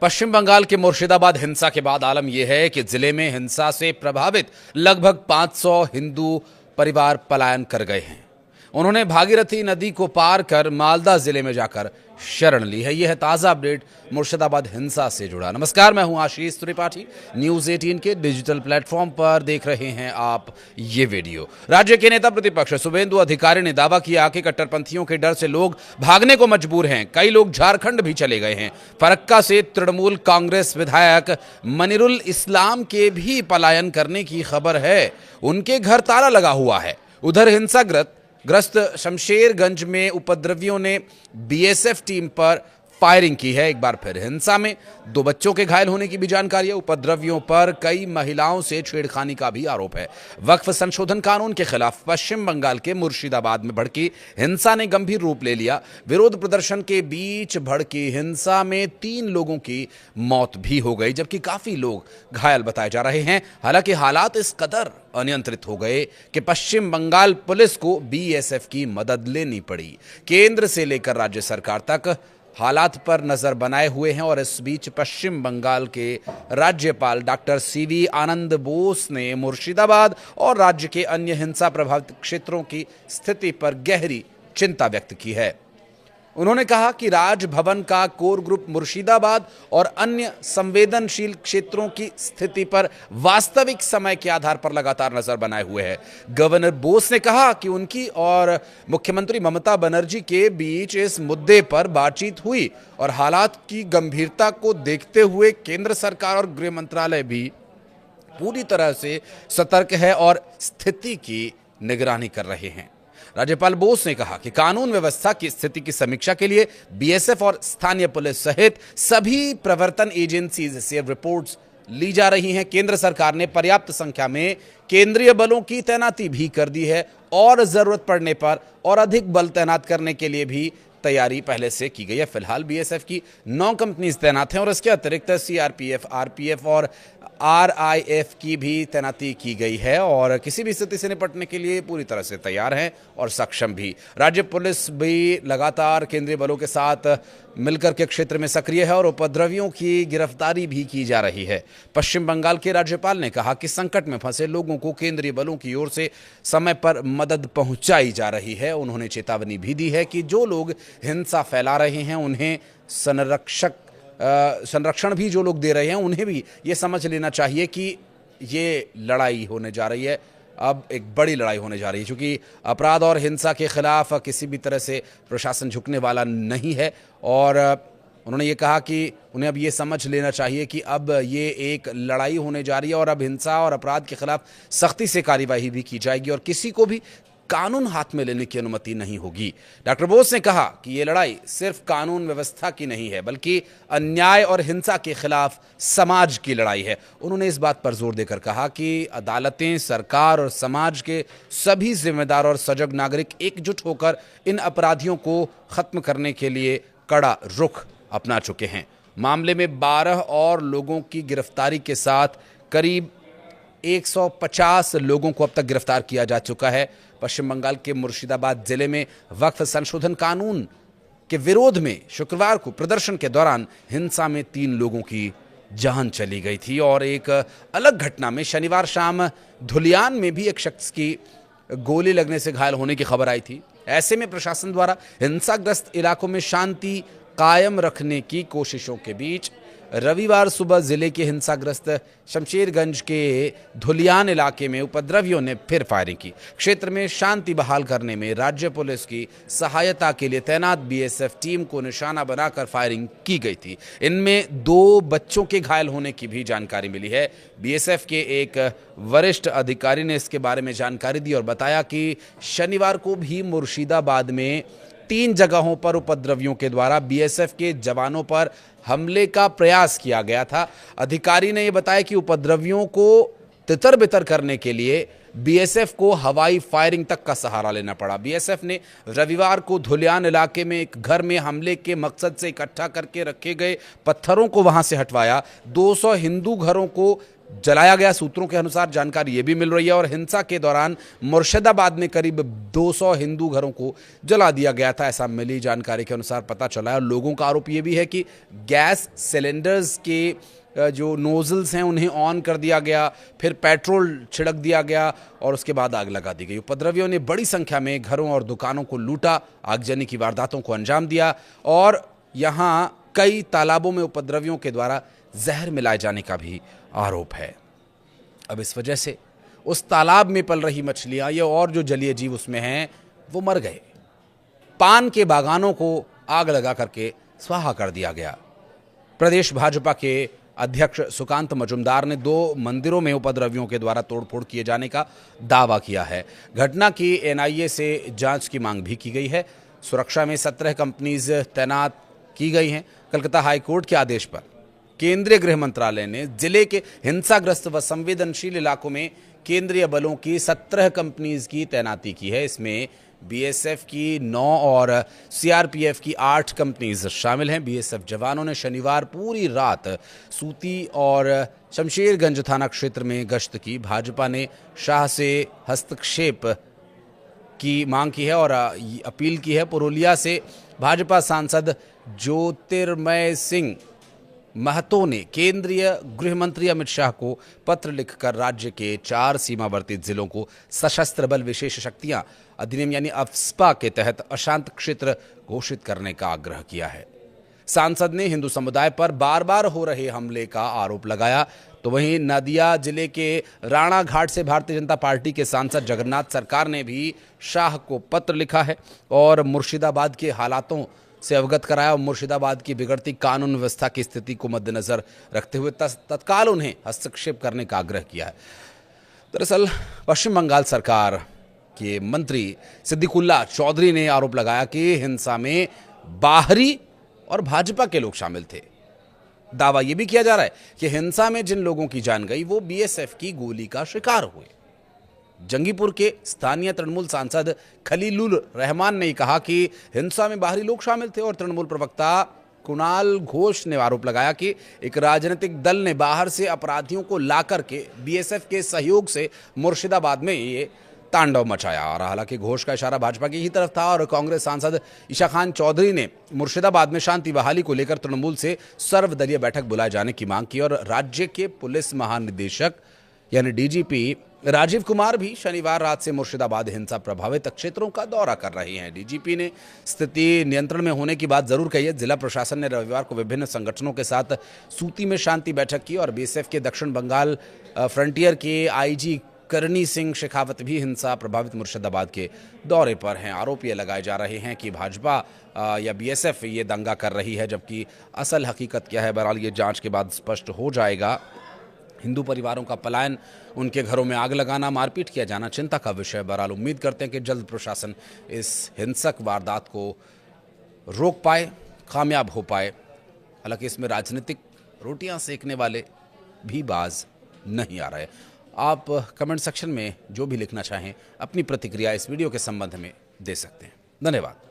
पश्चिम बंगाल के मुर्शिदाबाद हिंसा के बाद आलम यह है कि जिले में हिंसा से प्रभावित लगभग 500 हिंदू परिवार पलायन कर गए हैं। उन्होंने भागीरथी नदी को पार कर मालदा जिले में जाकर शरण ली है। यह है ताजा अपडेट मुर्शिदाबाद हिंसा से जुड़ा। नमस्कार, मैं हूं आशीष त्रिपाठी। न्यूज 18 के डिजिटल प्लेटफॉर्म पर देख रहे हैं आप ये वीडियो। राज्य के नेता प्रतिपक्ष शुभेंदु अधिकारी ने दावा किया कि कट्टरपंथियों के डर से लोग भागने को मजबूर हैं। कई लोग झारखंड भी चले गए हैं। फरक्का से तृणमूल कांग्रेस विधायक मनिरुल इस्लाम के भी पलायन करने की खबर है। उनके घर ताला लगा हुआ है। उधर हिंसाग्रस्त शमशेरगंज में उपद्रवियों ने बीएसएफ टीम पर फायरिंग की है। एक बार फिर हिंसा में 2 बच्चों के घायल होने की भी जानकारी है। उपद्रवियों पर कई महिलाओं से छेड़खानी का भी आरोप है। वक्फ संशोधन कानून के खिलाफ पश्चिम बंगाल के मुर्शिदाबाद में भड़की हिंसा ने गंभीर रूप ले लिया। विरोध प्रदर्शन के बीच भड़की हिंसा में 3 लोगों की मौत भी हो गई, जबकि काफी लोग घायल बताए जा रहे हैं। हालांकि हालात इस कदर अनियंत्रित हो गए कि पश्चिम बंगाल पुलिस को बीएसएफ की मदद लेनी पड़ी। केंद्र से लेकर राज्य सरकार तक हालात पर नजर बनाए हुए हैं। और इस बीच पश्चिम बंगाल के राज्यपाल डॉक्टर सीवी आनंद बोस ने मुर्शिदाबाद और राज्य के अन्य हिंसा प्रभावित क्षेत्रों की स्थिति पर गहरी चिंता व्यक्त की है। उन्होंने कहा कि राजभवन का कोर ग्रुप मुर्शिदाबाद और अन्य संवेदनशील क्षेत्रों की स्थिति पर वास्तविक समय के आधार पर लगातार नजर बनाए हुए है। गवर्नर बोस ने कहा कि उनकी और मुख्यमंत्री ममता बनर्जी के बीच इस मुद्दे पर बातचीत हुई और हालात की गंभीरता को देखते हुए केंद्र सरकार और गृह मंत्रालय भी पूरी तरह से सतर्क है और स्थिति की निगरानी कर रहे हैं। राज्यपाल बोस ने कहा कि कानून व्यवस्था की स्थिति की समीक्षा के लिए बीएसएफ और स्थानीय पुलिस सहित सभी प्रवर्तन एजेंसीज से रिपोर्ट्स ली जा रही हैं। केंद्र सरकार ने पर्याप्त संख्या में केंद्रीय बलों की तैनाती भी कर दी है और जरूरत पड़ने पर और अधिक बल तैनात करने के लिए भी तैयारी पहले से की गई है। फिलहाल बीएसएफ की 9 कंपनीज तैनात हैं और इसके अतिरिक्त सीआरपीएफ, आरपीएफ और आरआईएफ की भी तैनाती की गई है और किसी भी स्थिति से निपटने के लिए पूरी तरह से तैयार हैं और सक्षम भी। राज्य पुलिस भी लगातार केंद्रीय बलों के साथ मिलकर के क्षेत्र में सक्रिय है और उपद्रवियों की गिरफ्तारी भी की जा रही है। पश्चिम बंगाल के राज्यपाल ने कहा कि संकट में फंसे लोगों को केंद्रीय बलों की ओर से समय पर मदद पहुंचाई जा रही है। उन्होंने चेतावनी भी दी है कि जो लोग हिंसा फैला रहे हैं उन्हें संरक्षण भी जो लोग दे रहे हैं उन्हें भी ये समझ लेना चाहिए कि ये लड़ाई होने जा रही है, अब एक बड़ी लड़ाई होने जा रही है, क्योंकि अपराध और हिंसा के खिलाफ किसी भी तरह से प्रशासन झुकने वाला नहीं है। और उन्होंने ये कहा कि उन्हें अब ये समझ लेना चाहिए कि अब ये एक लड़ाई होने जा रही है और अब हिंसा और अपराध के खिलाफ सख्ती से कार्यवाही भी की जाएगी और किसी को भी कानून हाथ में लेने की अनुमति नहीं होगी। डॉक्टर बोस ने कहा कि ये लड़ाई सिर्फ कानून व्यवस्था की नहीं है बल्कि अन्याय और हिंसा के खिलाफ समाज की लड़ाई है। उन्होंने इस बात पर जोर देकर कहा कि अदालतें, सरकार और समाज के सभी जिम्मेदार और सजग नागरिक एकजुट होकर इन अपराधियों को खत्म करने के लिए कड़ा रुख अपना चुके हैं। मामले में 12 और लोगों की गिरफ्तारी के साथ करीब 150 लोगों को अब तक गिरफ्तार किया जा चुका है। पश्चिम बंगाल के मुर्शिदाबाद जिले में वक्फ संशोधन कानून के विरोध में शुक्रवार को प्रदर्शन के दौरान हिंसा में 3 लोगों की जान चली गई थी और एक अलग घटना में शनिवार शाम धुलियान में भी एक शख्स की गोली लगने से घायल होने की खबर आई थी। ऐसे में प्रशासन द्वारा हिंसाग्रस्त इलाकों में शांति कायम रखने की कोशिशों के बीच रविवार सुबह जिले के हिंसाग्रस्त शमशेरगंज के धुलियान इलाके में उपद्रवियों ने फिर फायरिंग की। क्षेत्र में शांति बहाल करने में राज्य पुलिस की सहायता के लिए तैनात बीएसएफ टीम को निशाना बनाकर फायरिंग की गई थी। इनमें 2 बच्चों के घायल होने की भी जानकारी मिली है। बीएसएफ के एक वरिष्ठ अधिकारी ने इसके बारे में जानकारी दी और बताया कि शनिवार को भी मुर्शिदाबाद में 3 जगहों पर उपद्रवियों के द्वारा बीएसएफ के जवानों पर हमले का प्रयास किया गया था। अधिकारी ने यह बताया कि उपद्रवियों को तितर-बितर करने के लिए बीएसएफ को हवाई फायरिंग तक का सहारा लेना पड़ा। बीएसएफ ने रविवार को धुलियान इलाके में एक घर में हमले के मकसद से इकट्ठा करके रखे गए पत्थरों को वहां से हटवाया। 200 हिंदू घरों को जलाया गया। सूत्रों के अनुसार जानकारी ये भी मिल रही है और हिंसा के दौरान मुर्शिदाबाद में करीब 200 हिंदू घरों को जला दिया गया था, ऐसा मिली जानकारी के अनुसार पता चला है। और लोगों का आरोप ये भी है कि गैस सिलेंडर्स के जो नोजल्स हैं उन्हें ऑन कर दिया गया, फिर पेट्रोल छिड़क दिया गया और उसके बाद आग लगा दी गई। उपद्रवियों ने बड़ी संख्या में घरों और दुकानों को लूटा, आगजनी की वारदातों को अंजाम दिया और यहाँ कई तालाबों में उपद्रवियों के द्वारा जहर मिलाए जाने का भी आरोप है। अब इस वजह से उस तालाब में पल रही मछलियां या और जो जलीय जीव उसमें हैं वो मर गए। पान के बागानों को आग लगा करके स्वाहा कर दिया गया। प्रदेश भाजपा के अध्यक्ष सुकांत मजुमदार ने 2 मंदिरों में उपद्रवियों के द्वारा तोड़फोड़ किए जाने का दावा किया है। घटना की एनआईए से जांच की मांग भी की गई है। सुरक्षा में 17 कंपनीज तैनात की गई हैं। कलकत्ता हाईकोर्ट के आदेश पर केंद्रीय गृह मंत्रालय ने जिले के हिंसाग्रस्त व संवेदनशील इलाकों में केंद्रीय बलों की 17 कंपनीज की तैनाती की है। इसमें बीएसएफ की 9 और सीआरपीएफ की 8 कंपनीज शामिल हैं। बीएसएफ जवानों ने शनिवार पूरी रात सूती और शमशेरगंज थाना क्षेत्र में गश्त की। भाजपा ने शाह से हस्तक्षेप की मांग की है और अपील की है। पुरुलिया से भाजपा सांसद ज्योतिर्मय सिंह महतो ने केंद्रीय गृह मंत्री अमित शाह को पत्र लिखकर राज्य के 4 सीमावर्ती जिलों को सशस्त्र बल विशेष शक्तियां अधिनियम यानी अफ्स्पा के तहत अशांत क्षेत्र घोषित करने का आग्रह किया है। सांसद ने हिंदू समुदाय पर बार बार हो रहे हमले का आरोप लगाया। तो वहीं नदिया जिले के राणा घाट से भारतीय जनता पार्टी के सांसद जगन्नाथ सरकार ने भी शाह को पत्र लिखा है और मुर्शिदाबाद के हालातों से अवगत कराया और मुर्शिदाबाद की बिगड़ती कानून व्यवस्था की स्थिति को मद्देनजर रखते हुए तत्काल उन्हें हस्तक्षेप करने का आग्रह किया है। दरअसल पश्चिम बंगाल सरकार के मंत्री सिद्दीकुल्ला चौधरी ने आरोप लगाया कि हिंसा में बाहरी और भाजपा के लोग शामिल थे। दावा यह भी किया जा रहा है कि हिंसा में जिन लोगों की जान गई वो बीएसएफ की गोली का शिकार हुए। जंगीपुर के स्थानीय तृणमूल सांसद खलीलुर रहमान ने कहा कि हिंसा में बाहरी लोग शामिल थे और तृणमूल प्रवक्ता कुणाल घोष ने आरोप लगाया कि एक राजनीतिक दल ने बाहर से अपराधियों को लाकर के बीएसएफ के सहयोग से मुर्शिदाबाद में ये तांडव मचाया। और हालांकि घोष का इशारा भाजपा की ही तरफ था और कांग्रेस सांसद ईशा खान चौधरी ने मुर्शिदाबाद में शांति बहाली को लेकर तृणमूल से सर्वदलीय बैठक बुलाए जाने की मांग की। और राज्य के पुलिस महानिदेशक यानी डीजीपी राजीव कुमार भी शनिवार रात से मुर्शिदाबाद हिंसा प्रभावित क्षेत्रों का दौरा कर रहे हैं। डीजीपी ने स्थिति नियंत्रण में होने की बात जरूर कही है। जिला प्रशासन ने रविवार को विभिन्न संगठनों के साथ सूती में शांति बैठक की और बीएसएफ के दक्षिण बंगाल फ्रंटियर के आईजी करणी सिंह शेखावत भी हिंसा प्रभावित मुर्शिदाबाद के दौरे पर हैं। आरोप ये लगाए जा रहे हैं कि भाजपा या बीएसएफ ये दंगा कर रही है, जबकि असल हकीकत क्या है बहरहाल ये जांच के बाद स्पष्ट हो जाएगा। हिंदू परिवारों का पलायन, उनके घरों में आग लगाना, मारपीट किया जाना चिंता का विषय। बहरहाल उम्मीद करते हैं कि जल्द प्रशासन इस हिंसक वारदात को रोक पाए, कामयाब हो पाए। हालांकि इसमें राजनीतिक रोटियां सेकने वाले भी बाज नहीं आ रहे। आप कमेंट सेक्शन में जो भी लिखना चाहें अपनी प्रतिक्रिया इस वीडियो के संबंध में दे सकते हैं। धन्यवाद।